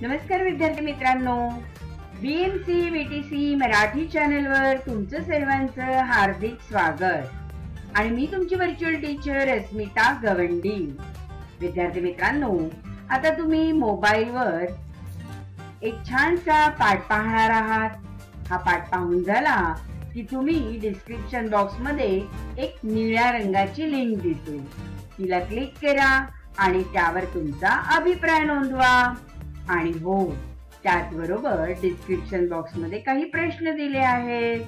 नमस्कार विद्यार्थी मित्रांनो, BMC VTC मराठी चॅनलवर तुमचं सर्वांचं हार्दिक स्वागत आणि मी तुमची व्हर्च्युअल टीचर अस्मिता गवंडी। विद्यार्थी मित्रांनो, आता तुम्ही मोबाईलवर एक छानसा पाठ पाहणार आहात। हा पाठ पाहून झाला की तुम्ही डिस्क्रिप्शन बॉक्स मध्ये एक निळ्या रंगाची लिंक दिसेल, तिला क्लिक करा आणि त्यावर तुमचा अभिप्राय नोंदवा। आणि हो, त्याचबरोबर डिस्क्रिप्शन बॉक्स मध्ये काही प्रश्न दिले आहेत,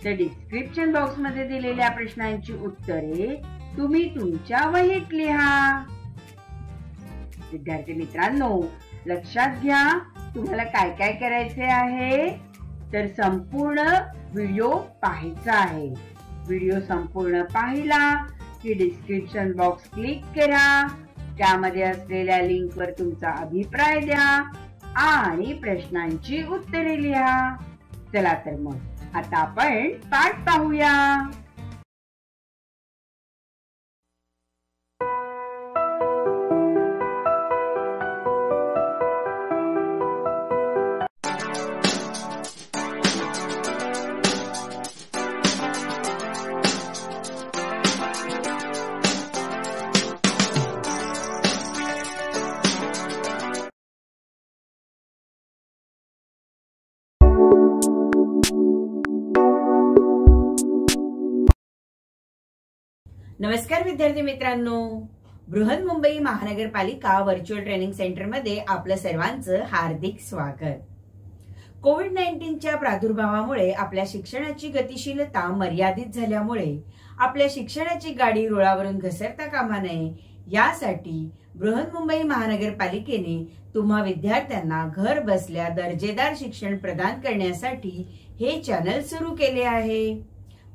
तर डिस्क्रिप्शन बॉक्स मध्ये दिलेल्या प्रश्नांची उत्तरे तुम्ही तुमच्या वहीत लिहा। विद्यार्थी मित्रांनो, लक्षात घ्या तुम्हाला काय काय करायचे आहे, तर संपूर्ण व्हिडिओ पाहायचा आहे। व्हिडिओ संपूर्ण पाहिला की डिस्क्रिप्शन बॉक्स क्लिक करा, त्यामध्ये असलेल्या लिंकवर तुमचा अभिप्राय द्या आणि प्रश्नांची उत्तरे लिहा। चला तर मग आता आपण पाठ पाहूया। नमस्कार विद्यार्थी मित्रांनो, बृहन्मुंबई महानगरपालिका व्हर्च्युअल ट्रेनिंग सेंटर मध्ये आपलं सर्वांचं हार्दिक स्वागत। कोविड-19च्या प्रादुर्भावामुळे आपल्या शिक्षणाची गतिशीलता मर्यादित झाल्यामुळे आपल्या शिक्षणाची गाडी रुळावरून घसरता कामा नये, यासाठी बृहन्मुंबई महानगरपालिकेने तुम्हा विद्यार्थ्यांना घर बसल्या दर्जेदार शिक्षण प्रदान करण्यासाठी हे चॅनल सुरू केले आहे।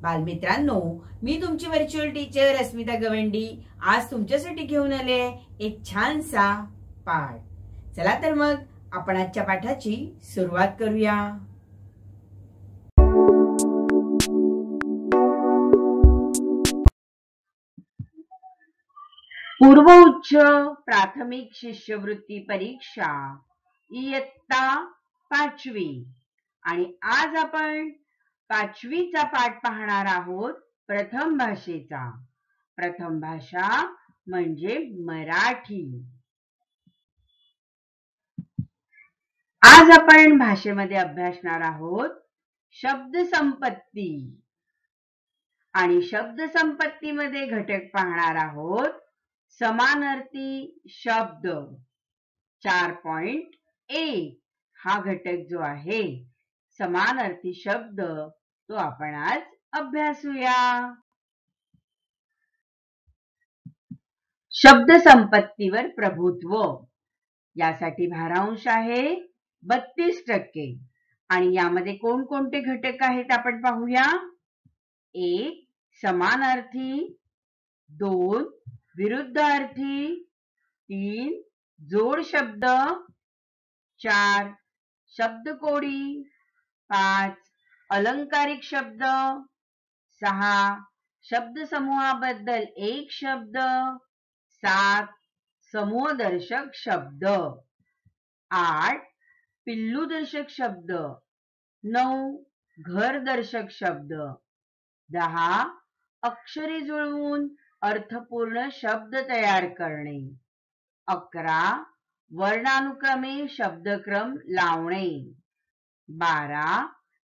बालमित्रांनो, मी तुमची व्हर्च्युअल टीचर अस्मिता गवंडी आज तुमच्यासाठी घेऊन आले एक छानसा पाठ। चला तर मग आपण आजच्या पाठाची सुरुवात करूया। पूर्व उच्च प्राथमिक शिष्यवृत्ती परीक्षा इयत्ता 5वी आणि आज आपण 5वीचा पाठ पाहणार आहोत, प्रथम भाषेचा। प्रथम भाषा म्हणजे मराठी। आज आपण भाषेमध्ये अभ्यासणार आहोत शब्द संपत्ती आणि शब्द संपत्तीमध्ये घटक पाहणार आहोत समानार्थी शब्द। 4.1 हा घटक जो आहे समानार्थी शब्द, तो आपण आज अभ्यासूया। शब्द संपत्तीवर प्रभुत्व यासाठी भारांश आहे 32% आणि यामध्ये कोणकोणते घटक आहेत आपण पाहूया। 1 समानार्थी, 2 विरुद्धार्थी, 3 जोड शब्द, 4 शब्दकोडी, 5 अलंकारिक शब्द, 6 शब्द समूहाबद्दल एक शब्द, 7 समूहदर्शक शब्द, 8 पिल्लूदर्शक शब्द, 9 घरदर्शक शब्द, 10 अक्षरे जुळवून अर्थपूर्ण शब्द तयार करणे, 11 वर्णानुक्रमे शब्दक्रम लावणे, 12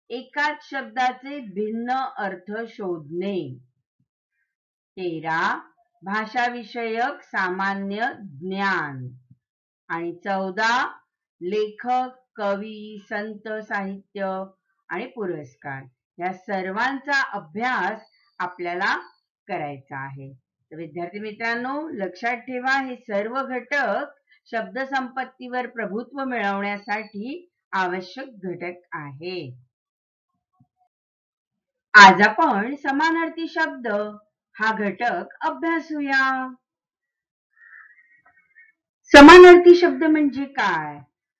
एकाच शब्दाचे भिन्न अर्थ शोधणे, 13 भाषाविषयक सामान्य ज्ञान आणि 14 लेखक, कवी, संत, साहित्य आणि पुरस्कार या सर्वांचा अभ्यास आपल्याला करायचा आहे। तर विद्यार्थी मित्रांनो, लक्षात ठेवा हे सर्व घटक शब्द संपत्तीवर प्रभुत्व मिळवण्यासाठी आवश्यक घटक आहे। आज आपण समानार्थी शब्द हा घटक अभ्यासूया। समानार्थी शब्द म्हणजे काय,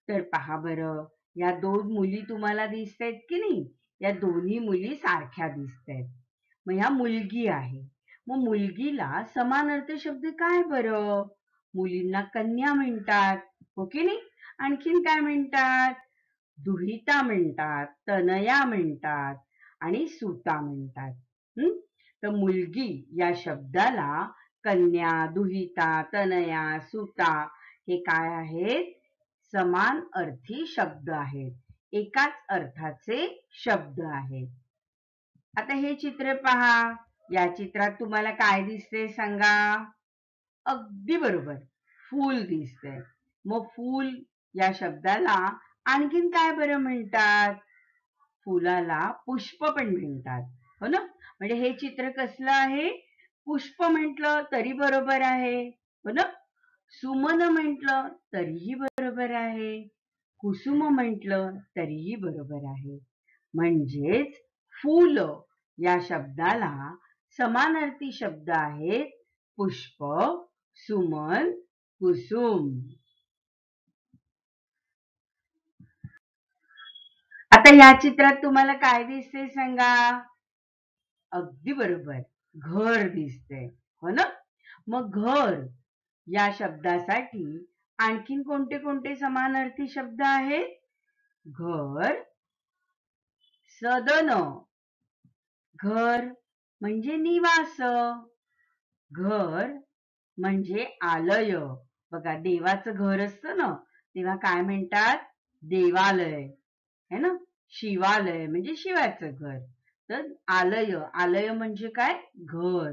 तर पहा बरं, या दोन मुली तुम्हाला दिसतायत की नाही, या दोन्ही मुली सारख्या दिसतायत। मग ह्या मुलगी आहे, मग मुलगीला समानार्थी शब्द काय बरं? मुलींना कन्या म्हणतात, हो की नाही? आणखीन काय म्हणतात? दुहिता म्हणतात, तनया म्हणतात आणि सुता म्हणतात. तर मुलगी या शब्दाला कन्या, दुहिता, तनया, सुता हे काय आहेत? समान अर्थी शब्द आहेत. एकाच अर्थाचे शब्द आहेत. आता हे चित्र पहा. या चित्रात तुम्हाला काय दिसते सांगा? अगदी बरोबर, फूल दिसतंय. मग फूल या शब्दाला आणखीन काय बरं म्हणतात? फुलाला पुष्प पण म्हणतात, हो ना? म्हणजे हे चित्र कसलं आहे? पुष्प म्हटलं तरी बरोबर आहे, हो ना? सुमन म्हटलं तरीही बरोबर आहे, कुसुम म्हटलं तरीही बरोबर आहे. म्हणजेच फूल या शब्दाला समानार्थी शब्द आहेत पुष्प, सुमन, कुसुम. आता या चित्रात तुम्हाला काय दिसते सांगा? अगदी बरोबर, घर दिसते, हो ना? मग घर या शब्दासाठी आणखीन कोणते कोणते समानार्थी शब्द आहेत? घर, सदन, घर म्हणजे निवास, घर म्हणजे आलय. बघा, देवाचं घर असतं ना, तेव्हा काय म्हणतात? देवालय, है ना? शिवालय म्हणजे शिवाचं घर. तर आलय, आलय म्हणजे काय? घर.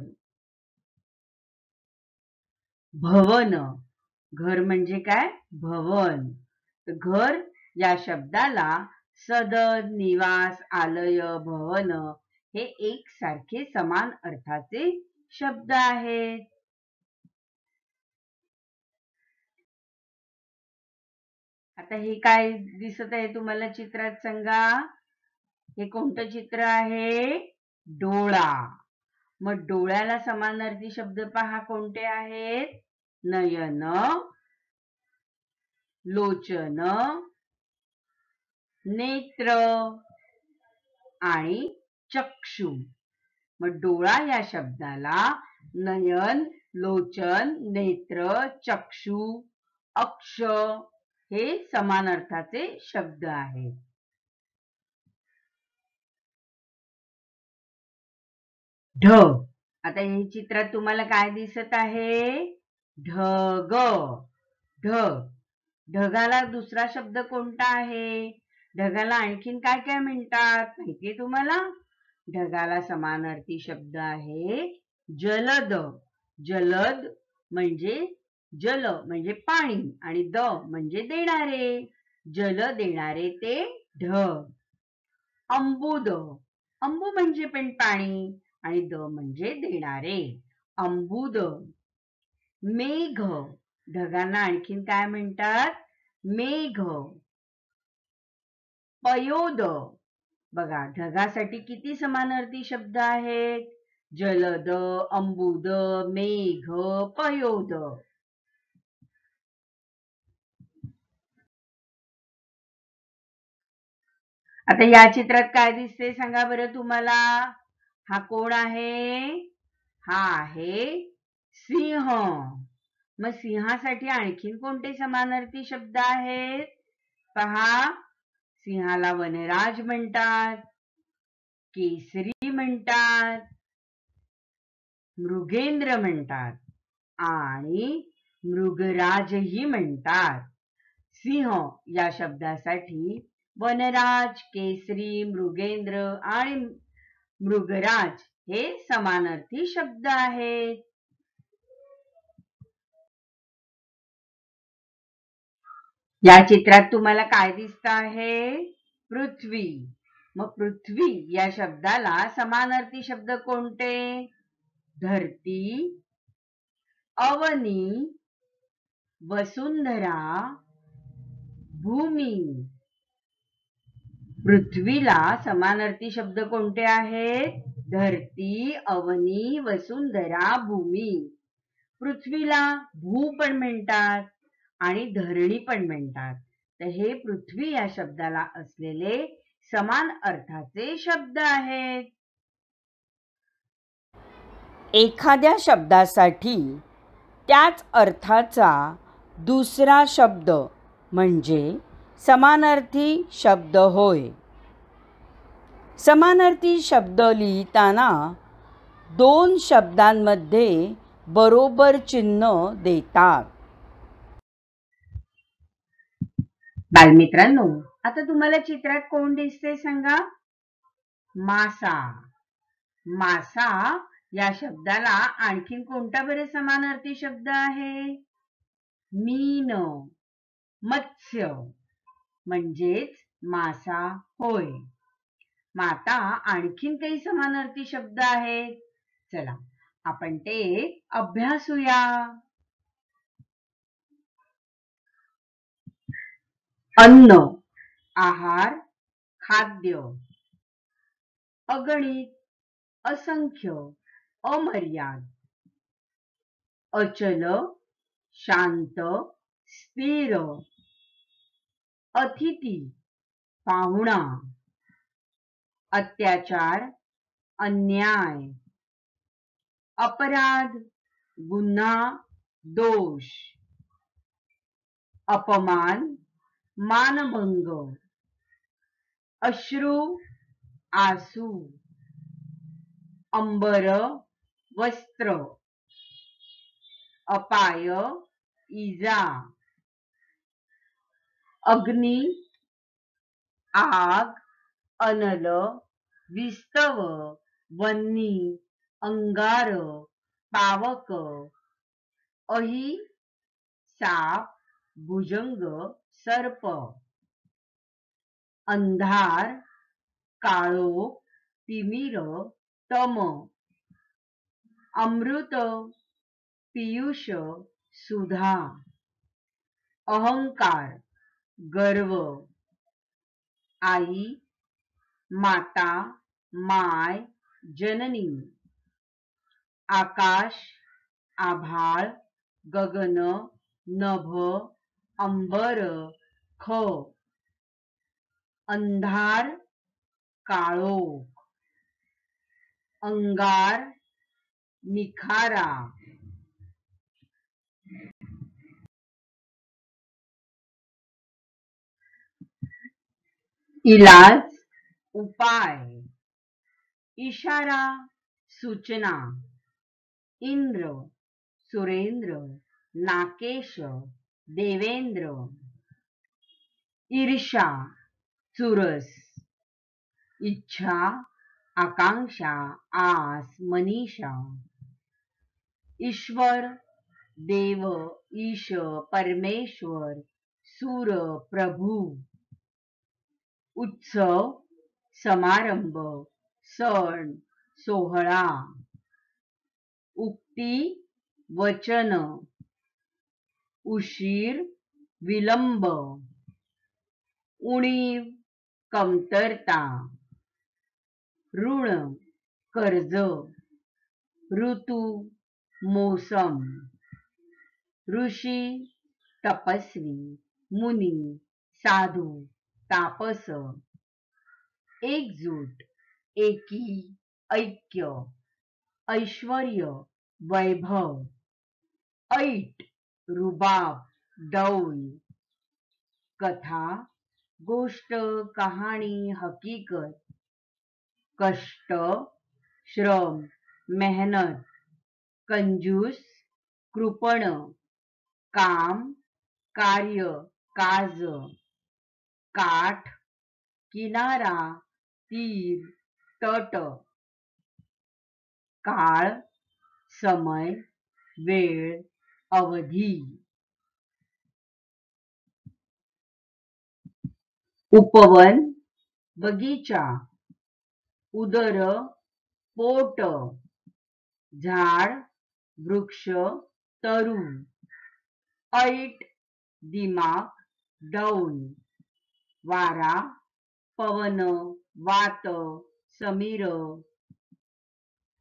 भवन, घर म्हणजे काय? भवन. घर या शब्दाला सदन, निवास, आलय, भवन हे एकसारखे समान अर्थाचे शब्द आहेत. आता हे काय दिसत आहे तुम्हाला चित्रात सांगा? हे कोणतं चित्र आहे? डोळा. मग डोळ्याला समानार्थी शब्द पहा कोणते आहेत? नयन, लोचन, नेत्र आणि चक्षु. मग डोळा या शब्दाला नयन, लोचन, नेत्र, चक्षु, अक्ष हे समान अर्थाचे शब्द आहेत. ढग. आता हे चित्रात तुम्हाला काय दिसत आहे? ढग. ढग. ढगाला दुसरा शब्द कोणता आहे? ढगाला आणखीन काय काय म्हणतात माहितीये तुम्हाला? ढगाला समानार्थी शब्द आहे जलद. जलद म्हणजे जल म्हणजे पाणी आणि द म्हणजे देणारे. जल देणारे ते ढग. अंबुद. अंबू म्हणजे पण पाणी आणि द म्हणजे देणारे. अंबुद. मेघ. ढगांना आणखीन काय म्हणतात? मेघ. पयोद. बघा, ढगासाठी किती समानार्थी शब्द आहेत? जलद, अंबुद, मेघ, पयोद. आता या चित्रात काय दिसते सांगा बरं तुम्हाला? हा कोण आहे? हा आहे सिंह. मग सिंहासाठी आणखीन कोणते समानार्थी शब्द आहेत? पहा, सिंहाला वनराज म्हणतात, केसरी म्हणतात, मृगेंद्र म्हणतात आणि मृगराजही म्हणतात. सिंह या शब्दासाठी वनराज, केसरी, मृगेंद्र आणि मृगराज हे समानार्थी शब्द आहेत. या चित्रात तुम्हाला काय दिसत आहे? पृथ्वी. मग पृथ्वी या शब्दाला समानार्थी शब्द कोणते? धरती, अवनी, वसुंधरा, भूमी. पृथ्वीला समानार्थी शब्द कोणते आहेत? धरती, अवनी, वसुंधरा, भूमी. पृथ्वीला भू पण म्हणतात आणि धरणी पण म्हणतात. तर हे पृथ्वी या शब्दाला असलेले समान अर्थाचे शब्द आहेत. एखाद्या शब्दासाठी त्याच अर्थाचा दुसरा शब्द म्हणजे समानार्थी शब्द होय. समानार्थी शब्द लिहिताना दोन शब्दांमध्ये बरोबर चिन्ह देतात. बालमित्रांनो, आता तुम्हाला चित्रात कोण दिसते सांगा? मासा. मासा या शब्दाला आणखीन कोणता बरे समानार्थी शब्द आहे? मीन. मत्स्य म्हणजेच मासा होय. मग आता आणखीन काही समानार्थी शब्द आहेत. चला आपण ते अभ्यासूया. अन्न, आहार, खाद्य. अगणित, असंख्य, अमर्याद. अचल, शांत, स्थिर. अतिथी, पाहुणा. अत्याचार, अन्याय. अपराध, गुन्हा, दोष. अपमान, मानभंग. अश्रू, आसू. अंबर, वस्त्र. अपाय, इजा. अग्नी, आग, अनल, विस्तव, वन्नी, अंगार, पावक. अही, साप, भुजंग, सर्प. अंधार, काळोख, तिमिर, तम. अमृत, पीयूष, सुधा. अहंकार, गर्व. आई, माता, माय, जननी. आकाश, आभाळ, गगन, नभ, अंबर, ख. अंधार, काळोख. अंगार, निखारा. इलाज, उपाय. इशारा, सूचना. इंद्र, सुरेंद्र, नाकेश, देवेंद्र. ईर्षा, चुरस. इच्छा, आकांक्षा, आस, मनीषा. ईश्वर, देव, ईश, परमेश्वर, सूर, प्रभू. उत्सव, समारंभ, सण, सोहळा. उक्ती, वचन. उशीर, विलंब. उणीव, कमतरता. ऋण, कर्ज. ऋतू, मोसम. ऋषी, तपस्वी, मुनी, साधू, तापस. एकजूट, एकी, ऐक्य. ऐश्वर्य, वैभव. ऐट, रुबाब, डौल. कथा, गोष्ट, कहाणी, हकीकत. कष्ट, श्रम, मेहनत. कंजूस, कृपण. काम, कार्य, काज. काठ, किनारा, तीर, तट. काळ, समय, वेळ, अवधी. उपवन, बगीचा. उदर, पोट. झाड, वृक्ष, तरु. ऐट, दिमाग, डौल. वारा, पवन, वात, समीर.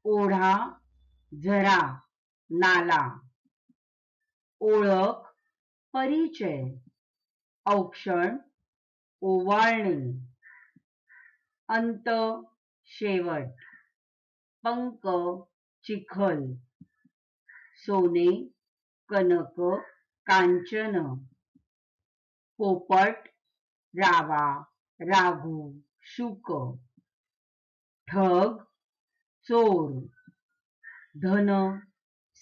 ओढा, झरा, नाला. ओळख, परिचय. औक्षण, ओवाळणी. अंत, शेवट. पंक, चिखल. सोने, कनक, कांचन. पोपट, रावा, राघू, शुक. ठग, चोर. धन,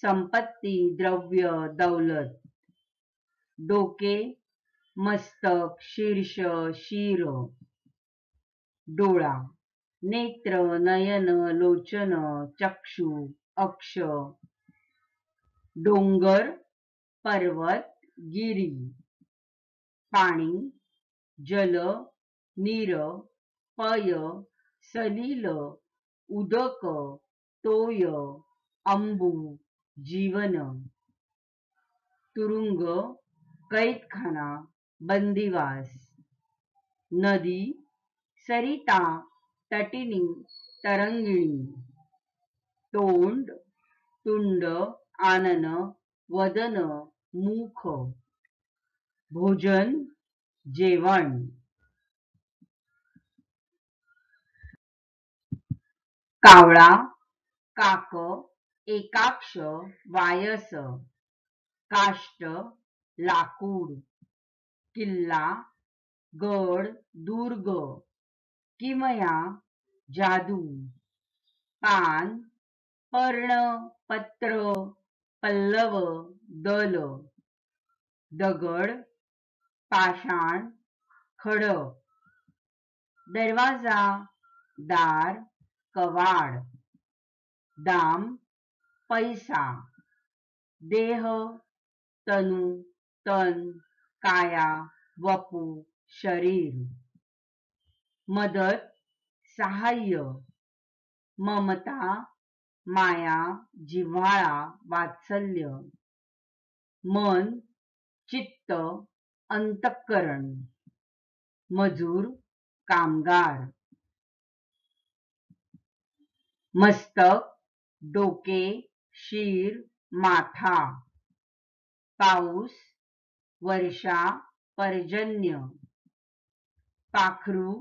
संपत्ती, द्रव्य, दौलत. डोके, मस्तक, शीर्ष, शिर. डोळा, नेत्र, नयन, लोचन, चक्षु, अक्ष. डोंगर, पर्वत, गिरी. पाणी, जल, नीर, पय, सलील, उदक, तोय, अंबू, जीवन. तुरुंग, कैदखाना, बंदिवास. नदी, सरिता, तटिनी, तरंगिणी. तोंड, तुंड, आनन, वदन, मुख. भोजन, जेवण. कावळा, काक, एकाक्ष, वायस. काष्ट, लाकूड. किल्ला, गड, दुर्ग. किमया, जादू. पान, पर्ण, पत्र, पल्लव, दल. दगड, पाषाण, खडक. दरवाजा, दार, कवाड. दाम, पैसा. देह, तनु, तन, काया, वपू, शरीर. मदत, सहाय्य. ममता, माया, जिव्हाळा, वात्सल्य. मन, चित्त, अंतःकरण. मजूर, कामगार. मस्तक, डोके, शीर, माथा. पाऊस, वर्षा, पर्जन्य. पाखरू,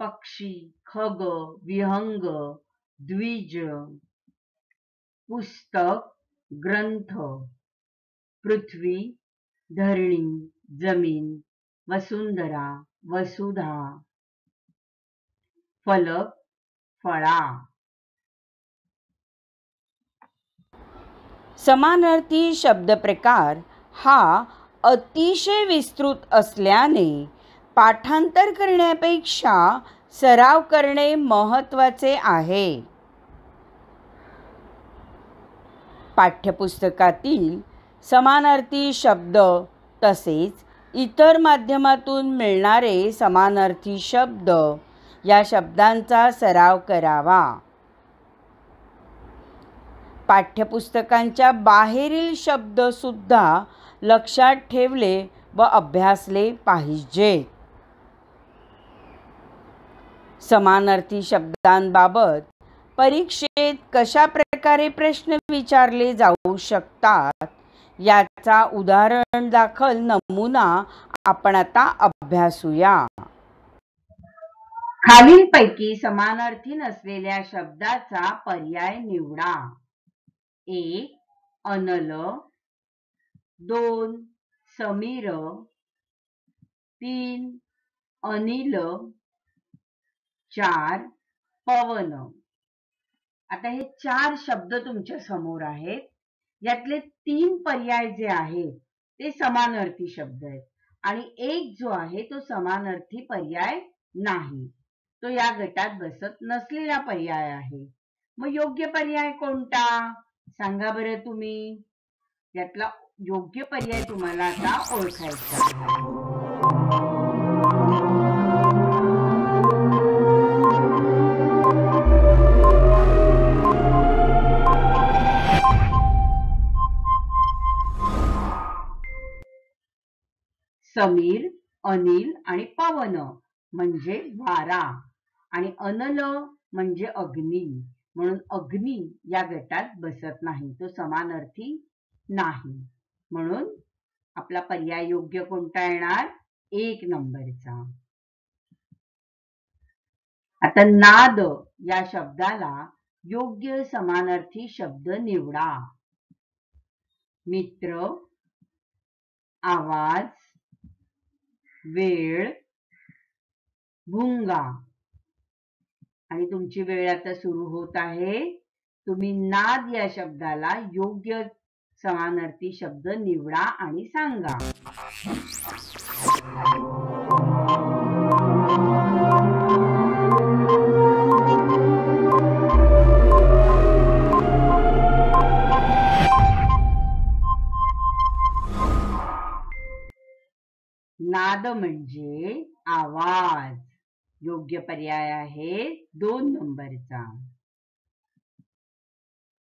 पक्षी, खग, विहंग, द्विज. पुस्तक, ग्रंथ. पृथ्वी, धरणी, जमीन, वसुंधरा, वसुधा. फलक, फळा. समानार्थी शब्दप्रकार हा अतिशय विस्तृत असल्याने पाठांतर करण्यापेक्षा सराव करणे महत्त्वाचे आहे. पाठ्यपुस्तकातील समानार्थी शब्द तसेच इतर माध्यमातून मिळणारे समानार्थी शब्द या शब्दांचा सराव करावा. पाठ्यपुस्तकांच्या बाहेरील शब्द सुद्धा लक्षात ठेवले व अभ्यासले पाहिजेत. समानार्थी शब्दांबाबत परीक्षेत कशा प्रकारे प्रश्न विचारले जाऊ शकतात याचा उदाहरण दाखल नमुना आपण आता अभ्यासूया. खालीलपैकी समानार्थी नसलेल्या शब्दाचा पर्याय निवडा. 1. अनल. 2. समीर. 3. अनिल. 4. पवन. आता हे 4 शब्द तुमच्या समोर आहेत. यातले 3 पर्याय जे आहेत ते समानार्थी शब्द आहेत आणि एक जो आहे तो समानार्थी पर्याय नाही. तो या गटात बसत नसलेला पर्याय आहे. मग योग्य पर्याय कोणता सांगा बरं तुम्ही. यातला योग्य पर्याय तुम्हाला आता ओळखायचा आहे. समीर, अनिल आणि पवन म्हणजे वारा आणि अनल म्हणजे अग्नी. म्हणून अग्नी या गटात बसत नाही. तो समानार्थी नाही. म्हणून आपला पर्याय योग्य कोणता येणार 1 नंबरचा. आता नाद या शब्दाला योग्य समानार्थी शब्द निवडा. मित्र, आवाज, वेळ, भुंगा. आणि तुमची वेळ आता सुरू होत आहे. तुम्ही नाद या शब्दाला योग्य समानार्थी शब्द निवडा आणि सांगा. नाद म्हणजे आवाज. योग्य पर्याय आहे 2 नंबरचा.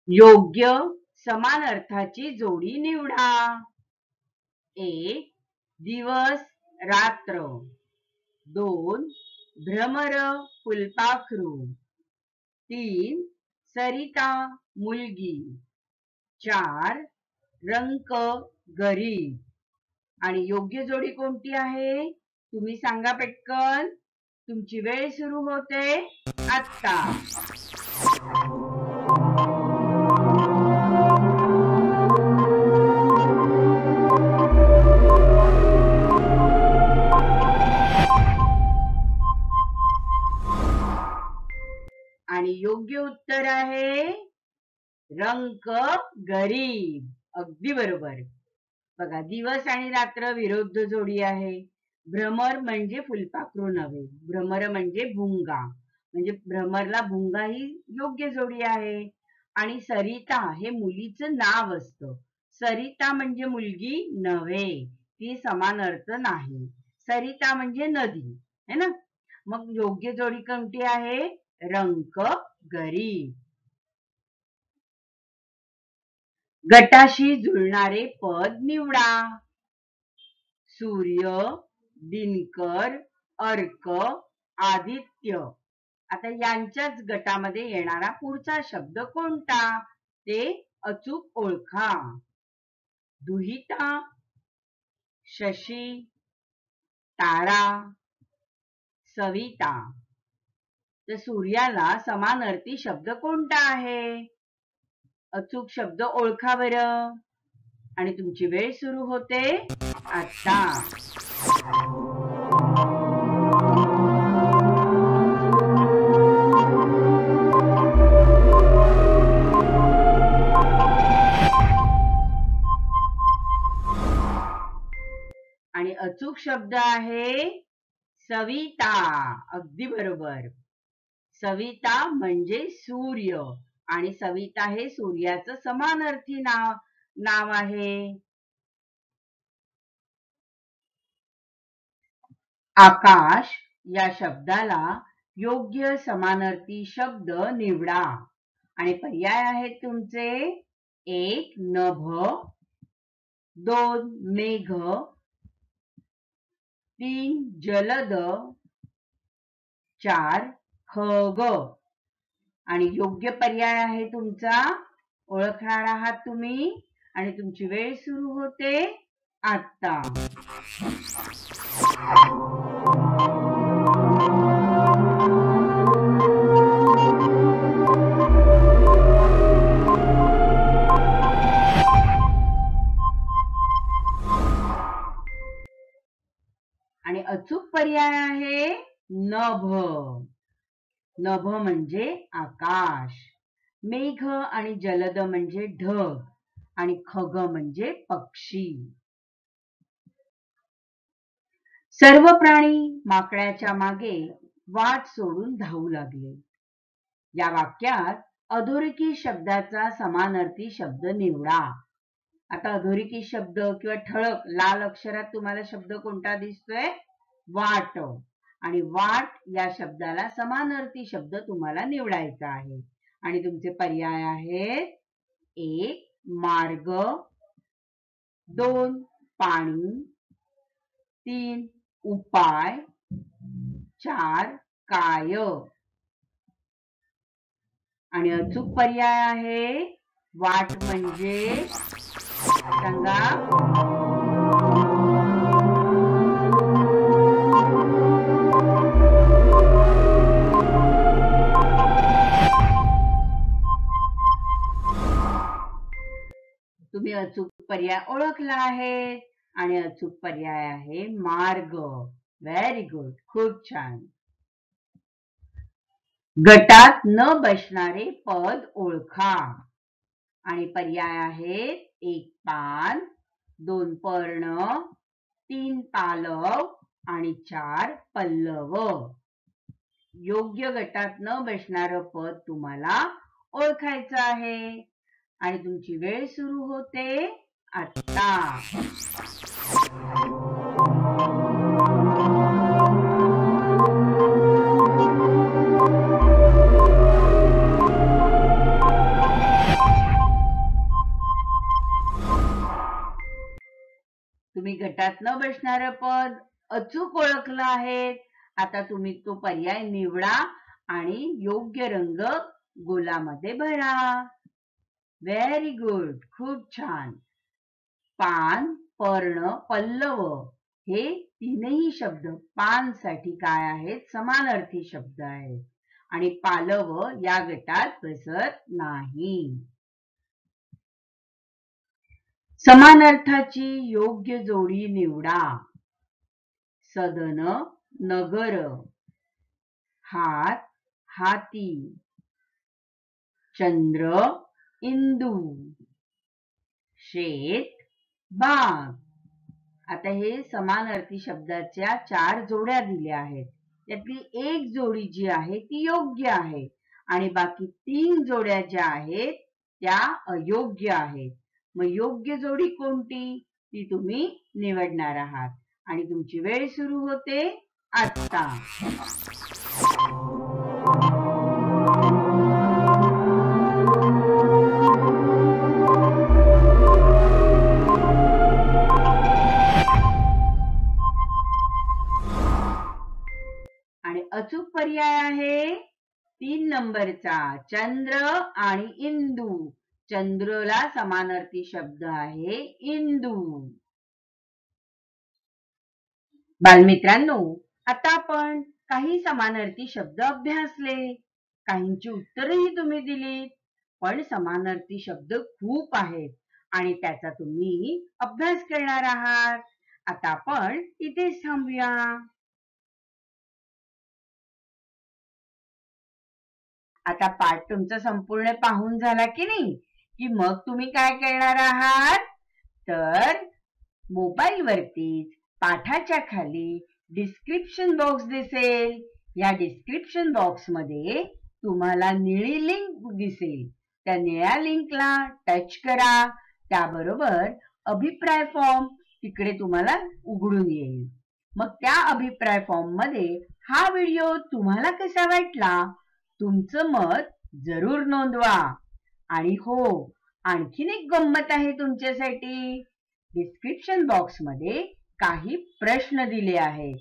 योग्य समान अर्थाची जोडी निवडा. 1 दिवस रात्र, 2 भ्रमर फुलपाखरू, 3 सरिता मुलगी, 4 रंक गरीब. आणि योग्य जोडी कोणती आहे तुम्ही सांगा पटकन. तुमची वेळ सुरू होते आता. आणि योग्य उत्तर आहे रंक गरीब. अगदी बरोबर. बघा, दिवस आणि रात्र विरुद्ध जोडी आहे. भ्रमर म्हणजे फुलपाखरू नव्हे, भ्रमर म्हणजे भुंगा. म्हणजे भ्रमरला भुंगा ही योग्य जोडी आहे. आणि सरिता हे मुलीचं नाव असतं. सरिता म्हणजे मुलगी नव्हे, ती समान अर्थ नाही. सरिता म्हणजे नदी है ना. मग योग्य जोडी कोणती आहे? रंक गरीब. गटाशी जुळणारे पद निवडा. सूर्य, दिनकर, अर्क, आदित्य. आता यांच्याच गटामध्ये येणारा पुढचा शब्द कोणता ते अचूक ओळखा. दुहिता, शशी, तारा, सविता. तर सूर्याला समानार्थी शब्द कोणता आहे? अचूक शब्द ओळखा बरं. आणि तुमची वेळ सुरू होते आता. आणि अचूक शब्द आहे सविता. अगदी बरोबर. सविता म्हणजे सूर्य आणि सविता हे सूर्याचं समानार्थी नाव आहे. आकाश या शब्दाला योग्य समानार्थी शब्द निवडा. आणि पर्याय आहेत तुमचे 1 नभ, 2 मेघ, 3 जलद, 4 खग. आणि योग्य पर्याय आहे तुमचा ओळखणार आहात तुम्ही. आणि तुमची वेळ सुरू होते आता. आणि अचूक पर्याय आहे नभ. नभ म्हणजे आकाश. मेघ आणि जलद म्हणजे ढग आणि खग म्हणजे पक्षी. सर्व प्राणी माकडाच्या मागे वाट सोडून धावू लागले. या वाक्यात अधोरेखित शब्दाचा समानार्थी शब्द निवडा. आता अधोरेखित शब्द किंवा ठळक लाल अक्षरात तुम्हाला शब्द कोणता दिसतोय? वाट. आणि वाट या शब्दाला समानार्थी शब्द तुम्हाला निवडायचा आहे. आणि तुमचे पर्याय आहेत 1 मार्ग, 2 पाणी, 3 उपाय, 4 काय. आणि अचूक पर्याय आहे वाट म्हणजे सांगा. तुम्ही अचूक पर्याय ओळखला आहे. आणि अचूक पर्याय आहे मार्ग. व्हेरी गुड, खूप छान. गटात न बसणारे पद ओळखा. आणि पर्याय आहेत 1 पान, 2 पर्ण, 3 पालव आणि 4 पल्लव. योग्य गटात न बसणारं पद तुम्हाला ओळखायचं आहे. आणि तुमची वेळ सुरू होते आता. तुम्ही गटात न बसणारं पद अचूक ओळखलं आहे. आता तुम्ही तो पर्याय निवडा आणि योग्य रंग गोलामध्ये भरा. व्हेरी गुड, खूप छान. पान, पर्ण, पल्लव हे तीनही शब्द पान साठी काय आहेत? समानार्थी शब्द आहेत आणि पालव या गटात बसत नाही. समानार्थाची योग्य जोडी निवडा. सदन, नगर. हात, हाती. चंद्र, इंदू. शेत, बाग. आता हे समानार्थी शब्दाच्या 4 जोड्या दिल्या आहेत. त्यातली एक जोडी जी आहे ती योग्य आहे आणि बाकी 3 जोड्या ज्या आहेत त्या अयोग्य आहेत. मग योग्य जोडी कोणती ती तुम्ही निवडणार आहात आणि तुमची वेळ सुरू होते आता. आणि अचूक पर्याय आहे 3 नंबरचा, चंद्र आणि इंदू. चंद्रला समानार्थी शब्द आहे इंदू. बालमित्रांनो, आता आपण काही समानार्थी शब्द अभ्यासले. काहींची उत्तरही तुम्ही दिलीत. पण समानार्थी शब्द खूप आहेत आणि त्याचा तुम्ही अभ्यास करणार आहात. आता आपण इथेच थांबूया. आता पाठ तुमचा संपूर्ण पाहून झाला की नाही, की मग तुम्ही काय करणार आहात? तर मोबाईल वरतीच पाठाच्या खाली डिस्क्रिप्शन बॉक्स दिसेल. या डिस्क्रिप्शन बॉक्स मध्ये तुम्हाला निळी लिंक दिसेल. त्या निळ्या लिंकला टच करा. त्याबरोबर अभिप्राय फॉर्म तिकडे तुम्हाला उघडून येईल. मग त्या अभिप्राय फॉर्म मध्ये हा व्हिडिओ तुम्हाला कसा वाटला तुमचं मत जरूर नोंदवा. आणि हो, आणखीन एक गंमत आहे तुमच्यासाठी. डिस्क्रिप्शन बॉक्स मध्ये काही प्रश्न दिले आहेत.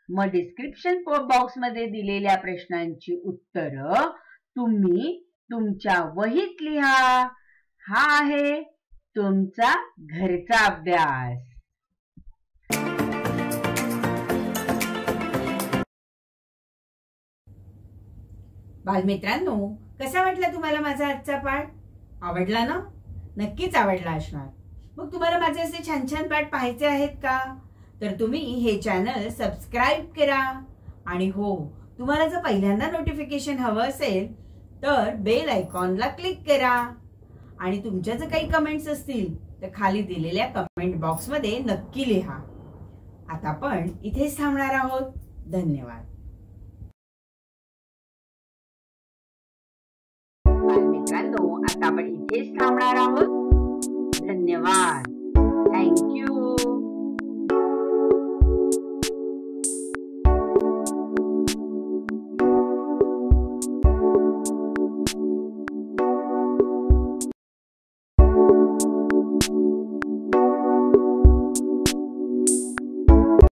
मग डिस्क्रिप्शन बॉक्स मध्ये दिलेल्या प्रश्नांची उत्तरं तुम्ही तुमच्या वहीत लिहा. हा आहे तुमचा घरचा अभ्यास. बालमित्रांनो, कसा वाटला तुम्हाला माझा आजचा पाठ? आवडला ना? नक्कीच आवडला असणार. मग तुम्हाला माझे असे छान छान पाठ पाहायचे आहेत का? तर तुम्ही हे चॅनल सबस्क्राईब करा. आणि हो, तुम्हाला जर पहिल्यांदा नोटिफिकेशन हवं असेल तर बेल आयकॉनला क्लिक करा. आणि तुमच्या जर काही कमेंट्स असतील तर खाली दिलेल्या कमेंट बॉक्समध्ये नक्की लिहा. आता आपण इथेच थांबणार आहोत. धन्यवाद. मित्रांनो, आता आपण इथेच थांबणार आहोत. धन्यवाद. थँक्यू.